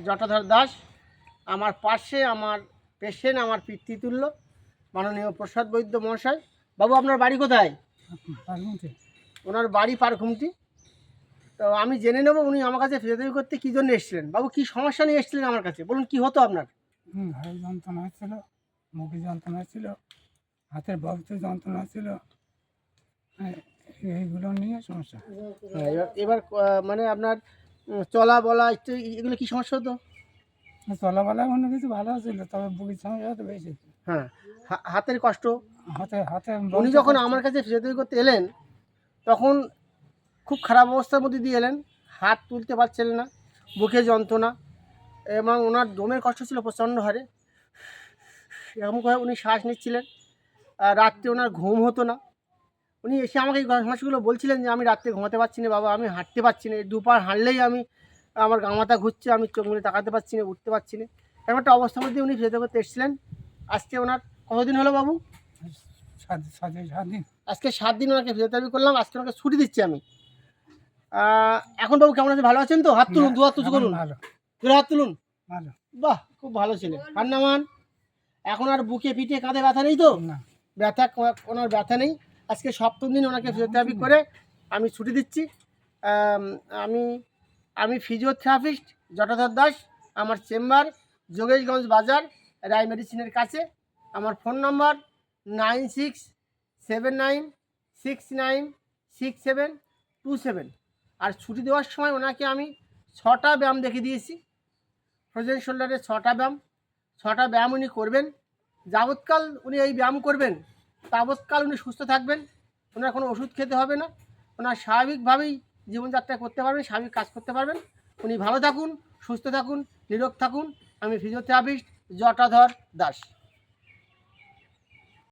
জটাধর দাস। আমার পাশে আমার পেশেন্ট, আমার পিতৃতুল্য মাননীয় প্রসাদ বৈদ্য মহাশয়। বাবু, আপনার বাড়ি কোথায়? ওনার বাড়ি পারঘুমটি। তো আমি জেনে নেব উনি আমার কাছে ফিজিওথেরাপি করতে কী জন্য এসেছিলেন। বাবু, কী সমস্যা নিয়ে এসেছিলেন আমার কাছে, বলুন কী হতো আপনার? ঘাড়ে যন্ত্রণা হচ্ছিল, মুখে যন্ত্রণা ছিল, হাতের বক্সে যন্ত্রণা ছিল, এইগুলো নিয়ে সমস্যা। হ্যাঁ, এবার মানে আপনার চলা বলা একটু এগুলো কী সমস্যা হতো? চলাবেলা অন্য কিছু ভালো ছিল, তবে বুকের সমস্যা তো বেশি। হ্যাঁ, হাতের কষ্ট। হাতে হাতে উনি যখন আমার কাছে ফিজিওথেরাপি করতে এলেন তখন খুব খারাপ অবস্থার মধ্যে দিয়ে এলেন। হাত তুলতে পারছিলেন না, বুকে যন্ত্রণা, এবং ওনার দমের কষ্ট ছিল প্রচণ্ড হারে। এরকম করে উনি শ্বাস নিচ্ছিলেন। রাত্রে ওনার ঘুম হতো না। উনি এসে আমাকে এই সমস্যাগুলো বলছিলেন যে আমি রাত্রে ঘুমাতে পারছি না বাবা, আমি হাঁটতে পারছি না, দুপার হাঁটলেই আমার গা মাথা ঘুরছে, আমি চোখ মুড়ে তাকাতে পারছি না, উঠতে পারছি না। এমন একটা অবস্থার মধ্যে উনি ফিজিওথেরাপি করতে এসেছিলেন। আজকে ওনার কতদিন হলো বাবু? 7 দিন। আজকে 7 দিন ওনাকে ফিজিওথেরাপি করলাম। আজকে ওনাকে ছুটি দিচ্ছি আমি। এখন বাবু কেমন আছে? ভালো আছেন তো? হাত তুলুন, দু হাত উঁচু করুন, ভালো দু হাত তুলুন। ভালো। বাহ, খুব ভালো ছিলেন। আর নামান। এখন আর বুকে পিঠে কাঁধে ব্যথা নেই তো? না, ব্যথা, ওনার ব্যথা নেই। আজকে 7ম দিন ওনাকে ফিজিওথেরাপি করে আমি ছুটি দিচ্ছি। আমি আমি ফিজিওথেরাপিস্ট জটাধর দাস। আমার চেম্বার যোগেশগঞ্জ বাজার, রায় মেডিসিনের কাছে। আমার ফোন নম্বর 9679696727। আর ছুটি দেওয়ার সময় ওনাকে আমি 6টা ব্যায়াম দেখে দিয়েছি। ফ্রোজেন শোল্ডারের 6টা ব্যায়াম। 6টা ব্যায়াম উনি করবেন। যাবৎকাল উনি এই ব্যায়াম করবেন তাবৎকাল উনি সুস্থ থাকবেন। ওনার কোনো ওষুধ খেতে হবে না। ওনার স্বাভাবিকভাবেই জীবনযাত্রা করতে পারবেন, স্বাভাবিক কাজ করতে পারবেন। উনি ভালো থাকুন, সুস্থ থাকুন, নিরোগ থাকুন। আমি ফিজিওথেরাপিস্ট জটাধর দাস।